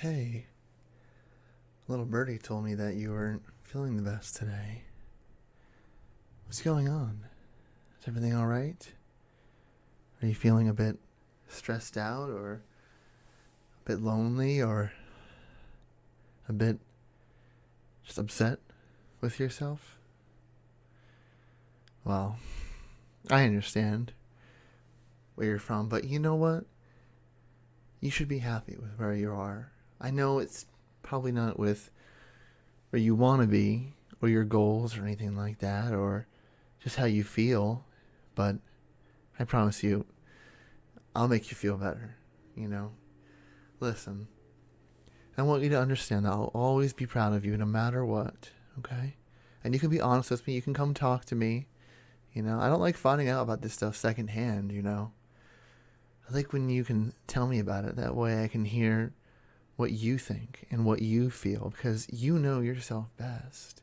Hey, little birdie told me that you weren't feeling the best today. What's going on? Is everything alright? Are you feeling a bit stressed out or a bit lonely or a bit just upset with yourself? Well, I understand where you're from, but you know what? You should be happy with where you are. I know it's probably not with where you want to be or your goals or anything like that or just how you feel, but I promise you, I'll make you feel better, you know? Listen, I want you to understand that I'll always be proud of you no matter what, okay? And you can be honest with me, you can come talk to me, I don't like finding out about this stuff secondhand. I like when you can tell me about it. That way I can hear what you think and what you feel because you know yourself best.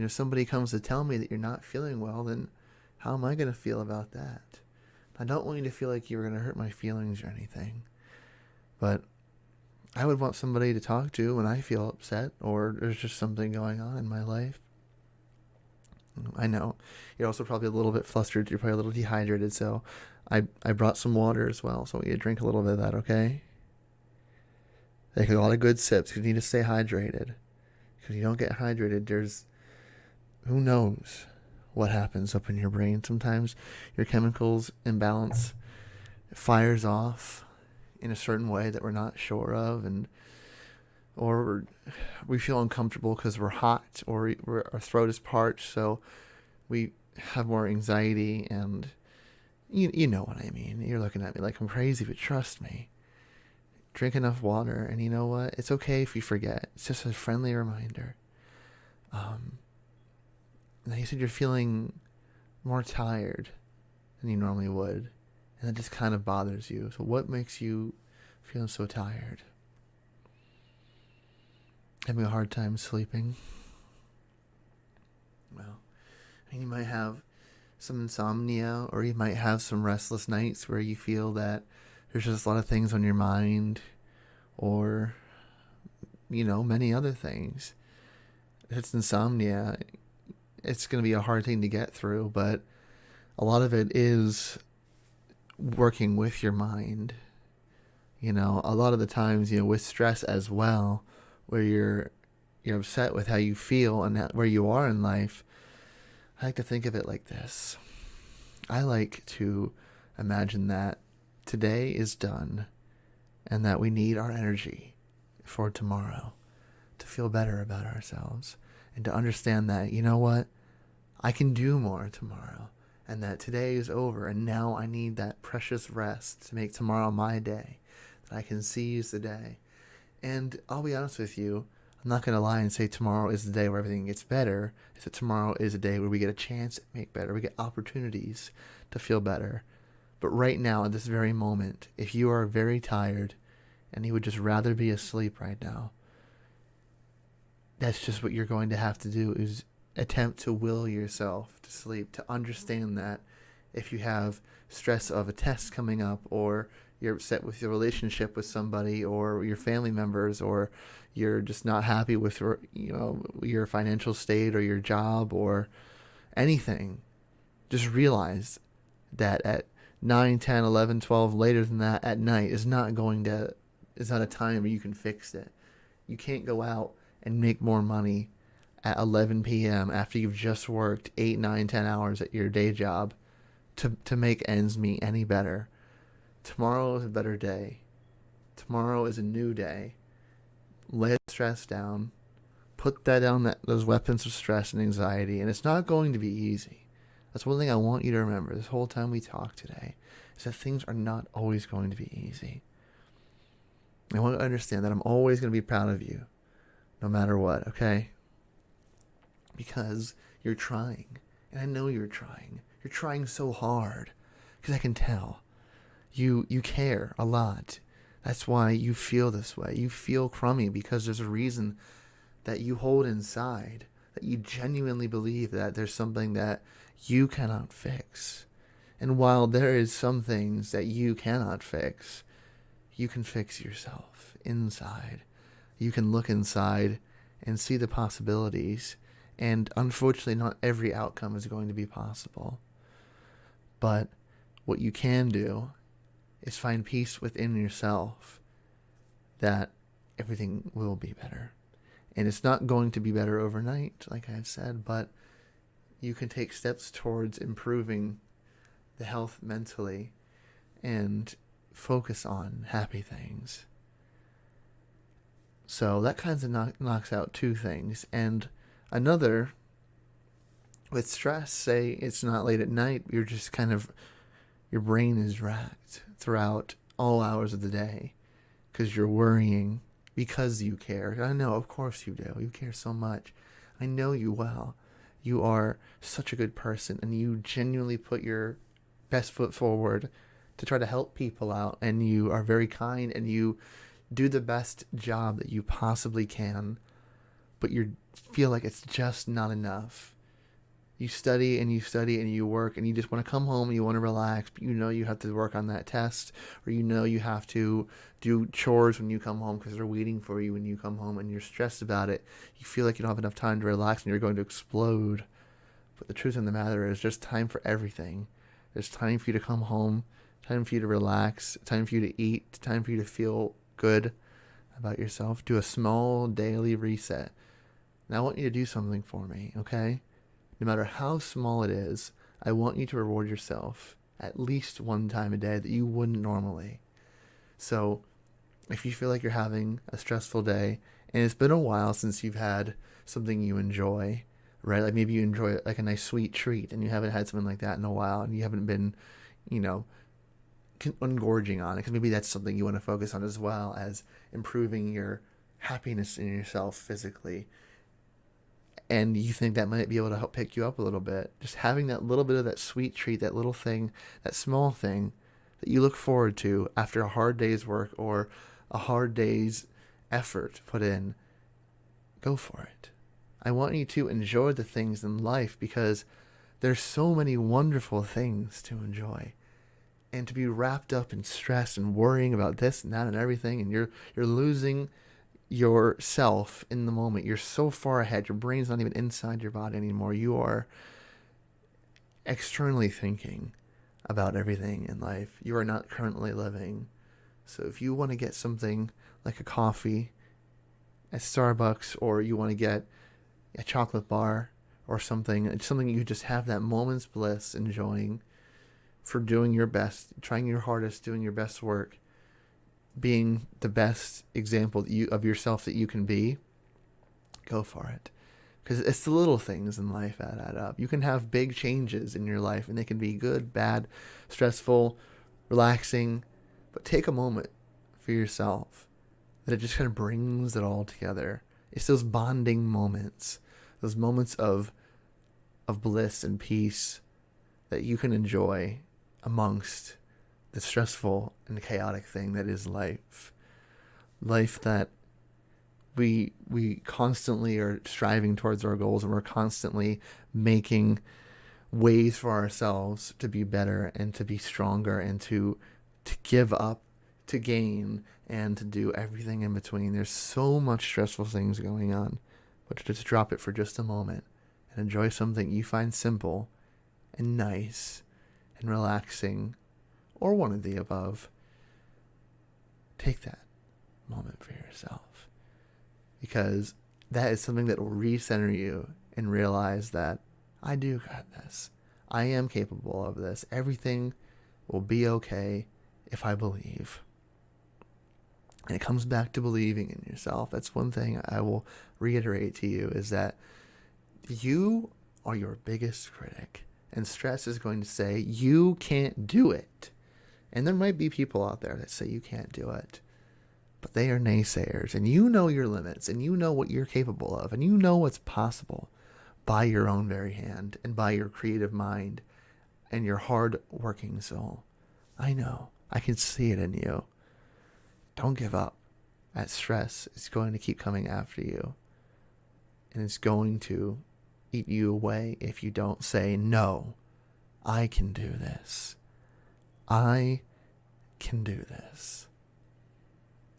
Somebody comes to tell me that you're not feeling well, then how am I going to feel about that? I don't want you to feel like you're going to hurt my feelings or anything. But I would want somebody to talk to when I feel upset or there's just something going on in my life. I know. You're also probably a little bit flustered. You're probably a little dehydrated. So I brought some water as well. So I want you to drink a little bit of that, okay? Take a lot of good sips because you need to stay hydrated. Because you don't get hydrated, who knows what happens up in your brain. Sometimes your chemicals imbalance fires off in a certain way that we're not sure of, or we feel uncomfortable because we're hot or our throat is parched, so we have more anxiety, and you know what I mean. You're looking at me like I'm crazy, but trust me. Drink enough water, and you know what? It's okay if you forget. It's just a friendly reminder. Now you said you're feeling more tired than you normally would, and that just kind of bothers you. So what makes you feel so tired? Having a hard time sleeping? Well, and you might have some insomnia, or you might have some restless nights where you feel that there's just a lot of things on your mind, or, many other things. If it's insomnia, it's going to be a hard thing to get through, but a lot of it is working with your mind. A lot of the times, with stress as well, where you're upset with how you feel and where you are in life, I like to think of it like this. I like to imagine that today is done and that we need our energy for tomorrow to feel better about ourselves and to understand that, you know what, I can do more tomorrow and that today is over and now I need that precious rest to make tomorrow my day, that I can seize the day. And I'll be honest with you, I'm not going to lie and say tomorrow is the day where everything gets better. It's that tomorrow is a day where we get a chance to make better. We get opportunities to feel better. But right now, at this very moment, if you are very tired and you would just rather be asleep right now, that's just what you're going to have to do, is attempt to will yourself to sleep, to understand that if you have stress of a test coming up, or you're upset with your relationship with somebody or your family members, or you're just not happy with your financial state or your job or anything, just realize that at 9, 10, 11, 12, later than that at night is not a time where you can fix it. You can't go out and make more money at 11 p.m. after you've just worked 8, 9, 10 hours at your day job to make ends meet any better. Tomorrow is a better day. Tomorrow is a new day. Lay the stress down. Put that down, those weapons of stress and anxiety, and it's not going to be easy. That's one thing I want you to remember this whole time we talk today, is that things are not always going to be easy. I want you to understand that I'm always going to be proud of you, no matter what, okay? Because you're trying, and I know you're trying. You're trying so hard, because I can tell. You care a lot. That's why you feel this way. You feel crummy because there's a reason that you hold inside, that you genuinely believe that there's something that you cannot fix. And while there is some things that you cannot fix, you can fix yourself inside. you can look inside and see the possibilities. And unfortunately, not every outcome is going to be possible. But what you can do is find peace within yourself that everything will be better. And it's not going to be better overnight, like I said, but you can take steps towards improving the health mentally and focus on happy things. So that kind of knocks out two things. And another, with stress, say it's not late at night, you're just kind of, your brain is racked throughout all hours of the day because you're worrying because you care. I know, of course you do. You care so much. I know you well. You are such a good person, and you genuinely put your best foot forward to try to help people out, and you are very kind, and you do the best job that you possibly can, but you feel like it's just not enough. You study and you study and you work, and you just want to come home and you want to relax, but you know you have to work on that test, or you know you have to do chores when you come home because they're waiting for you when you come home, and you're stressed about it. You feel like you don't have enough time to relax and you're going to explode. But the truth of the matter is there's time for everything. There's time for you to come home, time for you to relax, time for you to eat, time for you to feel good about yourself. Do a small daily reset. Now I want you to do something for me, okay? No matter how small it is, I want you to reward yourself at least one time a day that you wouldn't normally. So if you feel like you're having a stressful day and it's been a while since you've had something you enjoy, right? Like maybe you enjoy like a nice sweet treat and you haven't had something like that in a while, and you haven't been, ungorging on it, because maybe that's something you want to focus on, as well as improving your happiness in yourself physically. And you think that might be able to help pick you up a little bit. Just having that little bit of that sweet treat, that little thing, that small thing that you look forward to after a hard day's work or a hard day's effort put in, go for it. I want you to enjoy the things in life, because there's so many wonderful things to enjoy. And to be wrapped up in stress and worrying about this and that and everything, and you're losing yourself in the moment. You're so far ahead. Your brain's not even inside your body anymore. You are externally thinking about everything in life. You are not currently living. So if you want to get something like a coffee at Starbucks, or you want to get a chocolate bar or something, it's something you just have that moment's bliss enjoying, for doing your best, trying your hardest, doing your best work, being the best example of yourself that you can be, go for it. Because it's the little things in life that add up. You can have big changes in your life, and they can be good, bad, stressful, relaxing, but take a moment for yourself, that it just kind of brings it all together. It's those bonding moments, those moments of bliss and peace that you can enjoy amongst the stressful and chaotic thing that is life. Life that we constantly are striving towards our goals, and we're constantly making ways for ourselves to be better and to be stronger and to give up, to gain, and to do everything in between. There's so much stressful things going on, but to just drop it for just a moment and enjoy something you find simple and nice and relaxing, or one of the above. Take that moment for yourself, because that is something that will recenter you and realize that I do got this. I am capable of this. Everything will be okay if I believe. And it comes back to believing in yourself. That's one thing I will reiterate to you, is that you are your biggest critic. And stress is going to say, you can't do it. And there might be people out there that say you can't do it. But they are naysayers. And you know your limits. And you know what you're capable of. And you know what's possible by your own very hand. And by your creative mind. And your hard-working soul. I know. I can see it in you. Don't give up. That stress is going to keep coming after you. And it's going to eat you away if you don't say, no, I can do this. I can do this.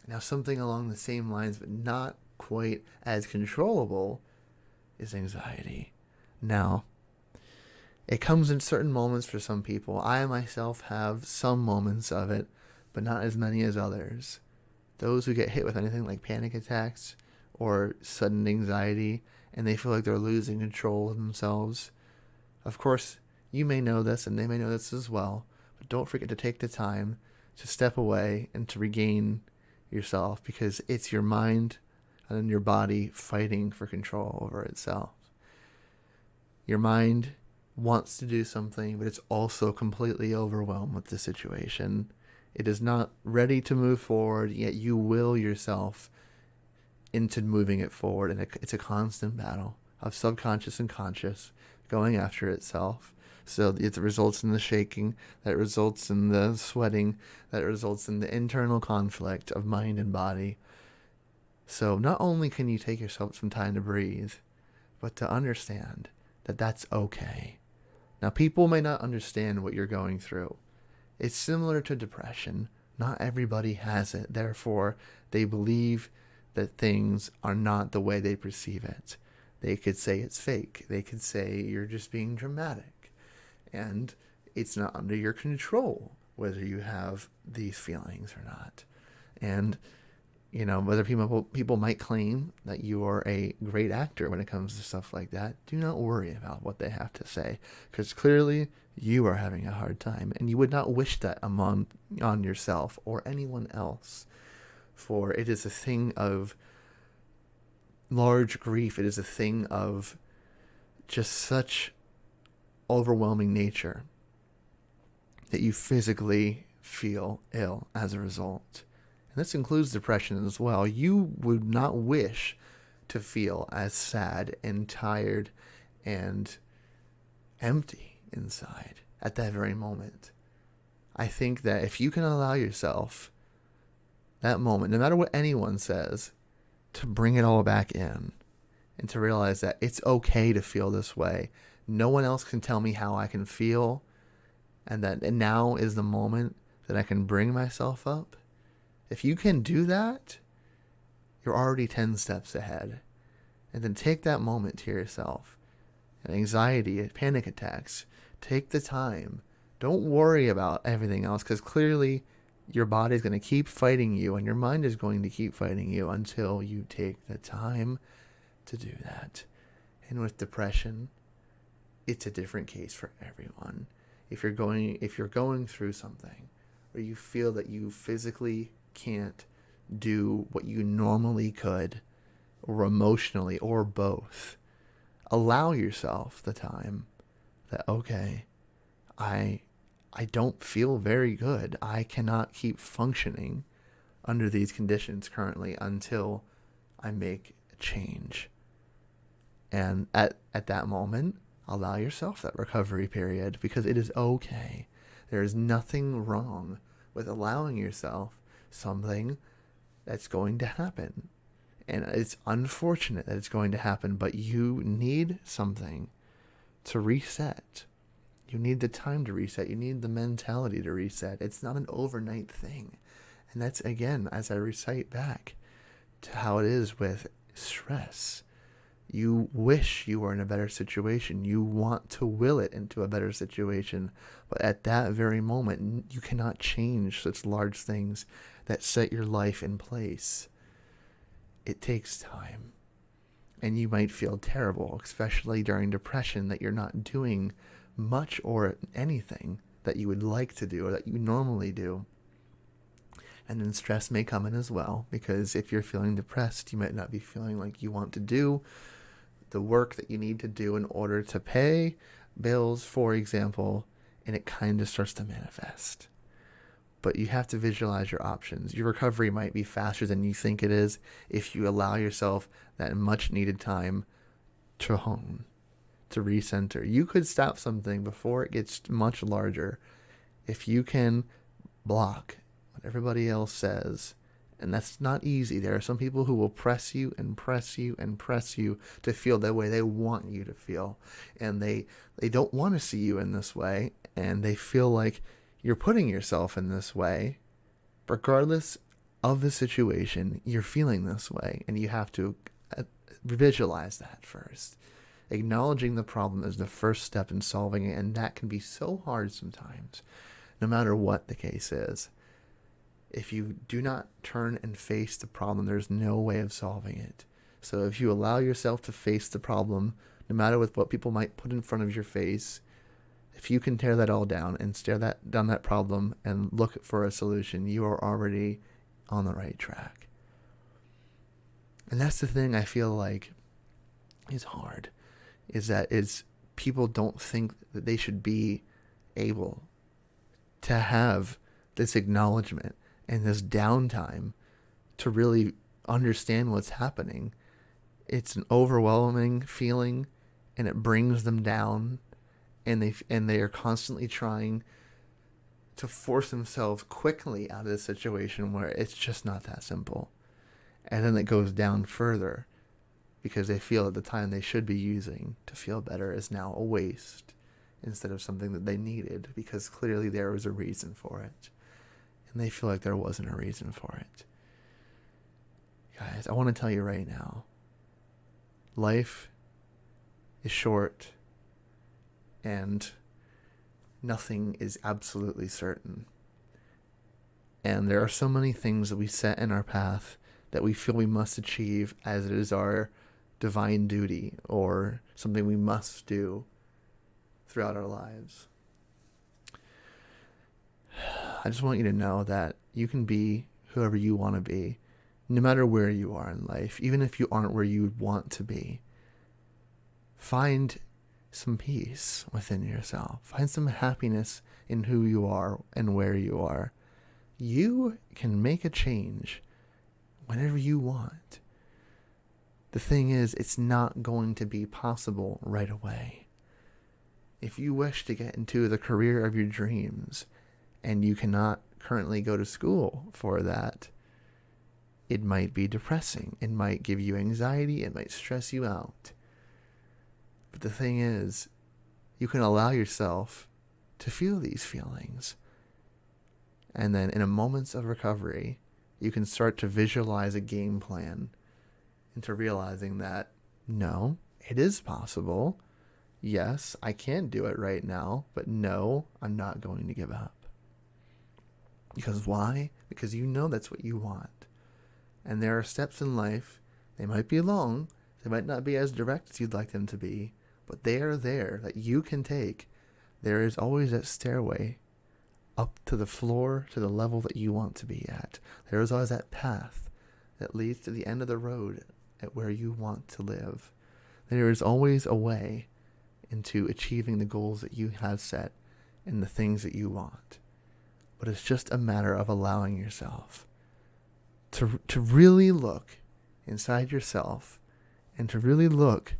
Now, something along the same lines, but not quite as controllable, is anxiety. Now, it comes in certain moments for some people. I myself have some moments of it, but not as many as others. Those who get hit with anything like panic attacks or sudden anxiety and they feel like they're losing control of themselves. Of course, you may know this and they may know this as well, but don't forget to take the time to step away and to regain yourself, because it's your mind and your body fighting for control over itself. Your mind wants to do something, but it's also completely overwhelmed with the situation. It is not ready to move forward, yet you will yourself into moving it forward. And it's a constant battle of subconscious and conscious going after itself. So it results in the shaking, that results in the sweating, that results in the internal conflict of mind and body. So not only can you take yourself some time to breathe, but to understand that that's okay. Now, people may not understand what you're going through. It's similar to depression. Not everybody has it. Therefore, they believe that things are not the way they perceive it. They could say it's fake. They could say you're just being dramatic. And it's not under your control whether you have these feelings or not. And whether people might claim that you are a great actor when it comes to stuff like that, do not worry about what they have to say, because clearly you are having a hard time, and you would not wish that on yourself or anyone else, for it is a thing of large grief. It is a thing of just such overwhelming nature that you physically feel ill as a result. And this includes depression as well. You would not wish to feel as sad and tired and empty inside at that very moment. I think that if you can allow yourself that moment, no matter what anyone says, to bring it all back in and to realize that it's okay to feel this way. No one else can tell me how I can feel, and now is the moment that I can bring myself up. If you can do that, you're already 10 steps ahead. And then take that moment to yourself. And anxiety, panic attacks, take the time. Don't worry about everything else, because clearly your body's going to keep fighting you and your mind is going to keep fighting you until you take the time to do that. And with depression, it's a different case for everyone. If you're going through something where you feel that you physically can't do what you normally could, or emotionally, or both, allow yourself the time that, okay, I don't feel very good. I cannot keep functioning under these conditions currently until I make a change. And at that moment, allow yourself that recovery period, because it is okay. There is nothing wrong with allowing yourself something that's going to happen. And it's unfortunate that it's going to happen, but you need something to reset. You need the time to reset. You need the mentality to reset. It's not an overnight thing. And that's, again, as I recite back to how it is with stress. You wish you were in a better situation. You want to will it into a better situation. But at that very moment, you cannot change such large things that set your life in place. It takes time. And you might feel terrible, especially during depression, that you're not doing much or anything that you would like to do or that you normally do. And then stress may come in as well, because if you're feeling depressed, you might not be feeling like you want to do the work that you need to do in order to pay bills, for example, and it kind of starts to manifest. But you have to visualize your options. Your recovery might be faster than you think it is if you allow yourself that much needed time to hone, to recenter. You could stop something before it gets much larger if you can block what everybody else says. And that's not easy. There are some people who will press you and press you and press you to feel the way they want you to feel. And they don't want to see you in this way. And they feel like you're putting yourself in this way, regardless of the situation, you're feeling this way, and you have to visualize that first. Acknowledging the problem is the first step in solving it, and that can be so hard sometimes, no matter what the case is. If you do not turn and face the problem, there's no way of solving it. So if you allow yourself to face the problem, no matter with what people might put in front of your face, if you can tear that all down and stare down that problem and look for a solution, you are already on the right track. And that's the thing I feel like is hard, is that people don't think that they should be able to have this acknowledgement and this downtime to really understand what's happening. It's an overwhelming feeling, and it brings them down, and they are constantly trying to force themselves quickly out of the situation where it's just not that simple. And then it goes down further because they feel that the time they should be using to feel better is now a waste instead of something that they needed, because clearly there was a reason for it. And they feel like there wasn't a reason for it. Guys, I want to tell you right now, life is short, and nothing is absolutely certain. And there are so many things that we set in our path that we feel we must achieve as it is our divine duty or something we must do throughout our lives. I just want you to know that you can be whoever you want to be, no matter where you are in life, even if you aren't where you want to be. Find some peace within yourself. Find some happiness in who you are and where you are. You can make a change whenever you want. The thing is, it's not going to be possible right away. If you wish to get into the career of your dreams and you cannot currently go to school for that, it might be depressing. It might give you anxiety. It might stress you out. But the thing is, you can allow yourself to feel these feelings. And then in a moments of recovery, you can start to visualize a game plan into realizing that, no, it is possible. Yes, I can do it right now, but no, I'm not going to give up. Because why? Because you know that's what you want. And there are steps in life. They might be long. They might not be as direct as you'd like them to be, but they are there that you can take. There is always that stairway up to the floor, to the level that you want to be at. There is always that path that leads to the end of the road at where you want to live. There is always a way into achieving the goals that you have set and the things that you want. But it's just a matter of allowing yourself to really look inside yourself and to really look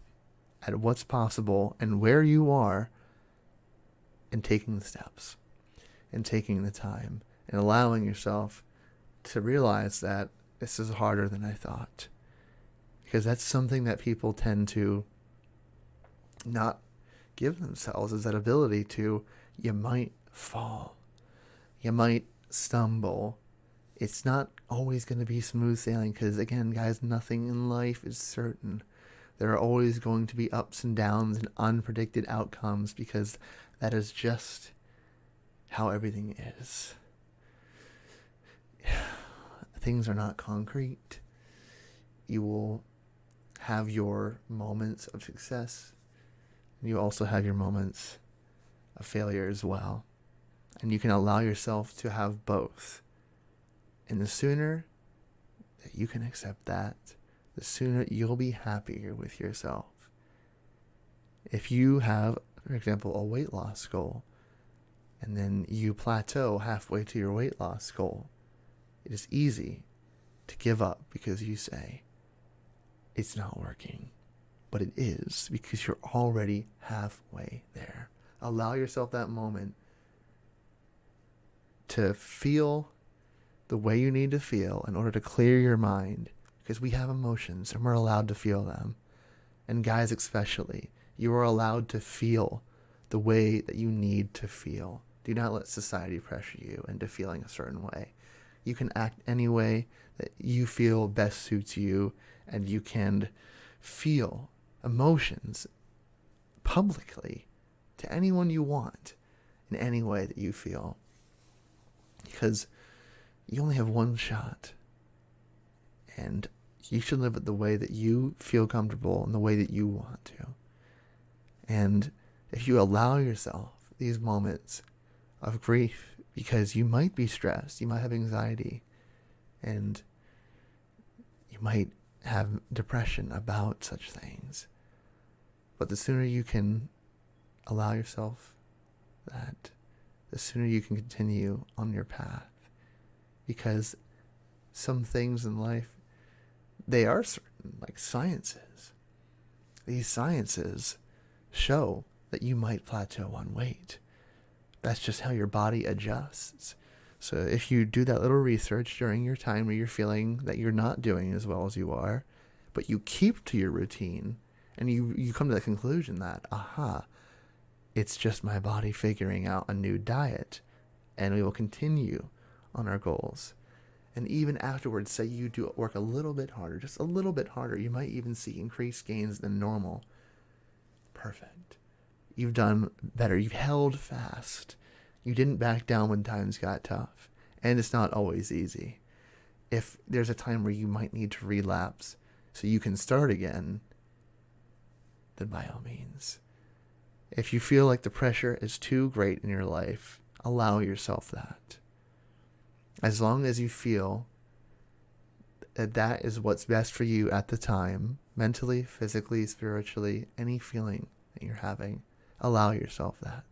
at what's possible and where you are, and taking the steps and taking the time and allowing yourself to realize that this is harder than I thought. Because that's something that people tend to not give themselves, is that ability to, you might fall. You might stumble. It's not always going to be smooth sailing because, again, guys, nothing in life is certain. There are always going to be ups and downs and unpredicted outcomes because that is just how everything is. Things are not concrete. You will have your moments of success. You also have your moments of failure as well. And you can allow yourself to have both. And the sooner that you can accept that, the sooner you'll be happier with yourself. If you have, for example, a weight loss goal, and then you plateau halfway to your weight loss goal, it is easy to give up because you say, it's not working. But it is, because you're already halfway there. Allow yourself that moment to feel the way you need to feel in order to clear your mind, because we have emotions and we're allowed to feel them. And guys especially, you are allowed to feel the way that you need to feel. Do not let society pressure you into feeling a certain way. You can act any way that you feel best suits you, and you can feel emotions publicly to anyone you want in any way that you feel. Because you only have one shot, and you should live it the way that you feel comfortable and the way that you want to. And if you allow yourself these moments of grief, because you might be stressed, you might have anxiety, and you might have depression about such things. But the sooner you can allow yourself that, the sooner you can continue on your path. Because some things in life, they are certain, like sciences. These sciences show that you might plateau on weight. That's just how your body adjusts. So if you do that little research during your time where you're feeling that you're not doing as well as you are, but you keep to your routine, and you come to the conclusion that, it's just my body figuring out a new diet, and we will continue on our goals. And even afterwards, say you do work a little bit harder, just a little bit harder, you might even see increased gains than normal. Perfect. You've done better. You've held fast. You didn't back down when times got tough. And it's not always easy. If there's a time where you might need to relapse so you can start again, then by all means. If you feel like the pressure is too great in your life, allow yourself that. As long as you feel that that is what's best for you at the time, mentally, physically, spiritually, any feeling that you're having, allow yourself that.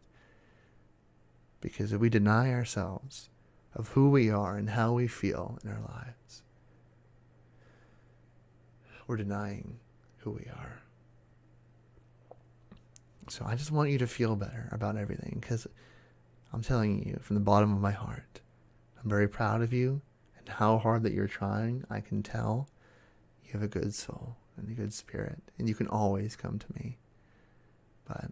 Because if we deny ourselves of who we are and how we feel in our lives, we're denying who we are. So I just want you to feel better about everything, because I'm telling you from the bottom of my heart, I'm very proud of you, and how hard that you're trying. I can tell you have a good soul and a good spirit, and you can always come to me. But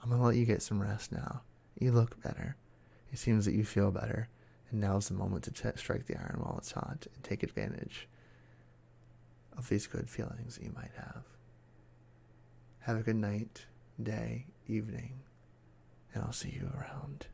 I'm going to let you get some rest now. You look better. It seems that you feel better, and now's the moment to strike the iron while it's hot and take advantage of these good feelings that you might have. Have a good night, day, evening, and I'll see you around.